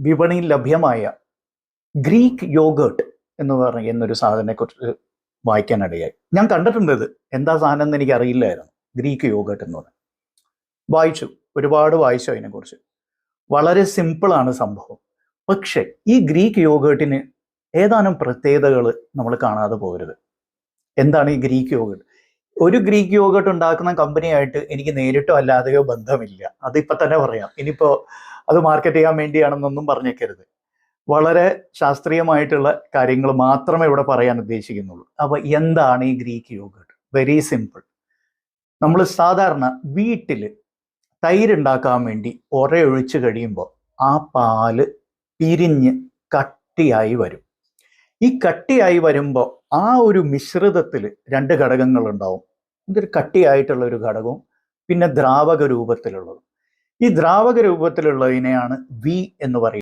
വിപണിയിൽ ലഭ്യമായ Greek yoghurt എന്ന് പറയുന്നൊരു സാധനത്തെക്കുറിച്ച് വായിക്കാനിടയായി. ഞാൻ കണ്ടിട്ടുണ്ട് ഇത്, എന്താ സാധനം എന്ന് എനിക്ക് അറിയില്ലായിരുന്നു. ഗ്രീക്ക് യോഗേർട്ട് എന്ന് പറയുന്നത് വായിച്ചു, ഒരുപാട് വായിച്ചു അതിനെക്കുറിച്ച്. വളരെ സിമ്പിളാണ് സംഭവം. പക്ഷെ ഈ ഗ്രീക്ക് യോഗേർട്ടിന് ഏതാനും പ്രത്യേകതകൾ നമ്മൾ കാണാതെ പോകരുത്. എന്താണ് ഈ ഗ്രീക്ക് യോഗേർട്ട്? ഒരു ഗ്രീക്ക് യോഗേർട്ട് ഉണ്ടാക്കുന്ന കമ്പനിയായിട്ട് എനിക്ക് നേരിട്ടോ അല്ലാതെയോ ബന്ധമില്ല. അതിപ്പോൾ തന്നെ പറയാം. ഇനിയിപ്പോൾ അത് മാർക്കറ്റ് ചെയ്യാൻ വേണ്ടിയാണെന്നൊന്നും പറഞ്ഞേക്കരുത്. വളരെ ശാസ്ത്രീയമായിട്ടുള്ള കാര്യങ്ങൾ മാത്രമേ ഇവിടെ പറയാൻ ഉദ്ദേശിക്കുന്നുള്ളൂ. അപ്പോൾ എന്താണ് ഈ ഗ്രീക്ക് യോഗേർട്ട്? Very simple. നമ്മൾ സാധാരണ വീട്ടിൽ തൈര് ഉണ്ടാക്കാൻ വേണ്ടി ഒഴിച്ച് കഴിയുമ്പോൾ ആ പാല് പിരിഞ്ഞ് കട്ടിയായി വരും. ഈ കട്ടിയായി വരുമ്പോൾ ആ ഒരു മിശ്രിതത്തിൽ രണ്ട് ഘടകങ്ങൾ ഉണ്ടാവും. ഇതൊരു കട്ടിയായിട്ടുള്ള ഒരു ഘടകവും പിന്നെ ദ്രാവക രൂപത്തിലുള്ളതും. ഈ ദ്രാവക രൂപത്തിലുള്ളതിനെയാണ് വി എന്ന് പറയുന്നത്.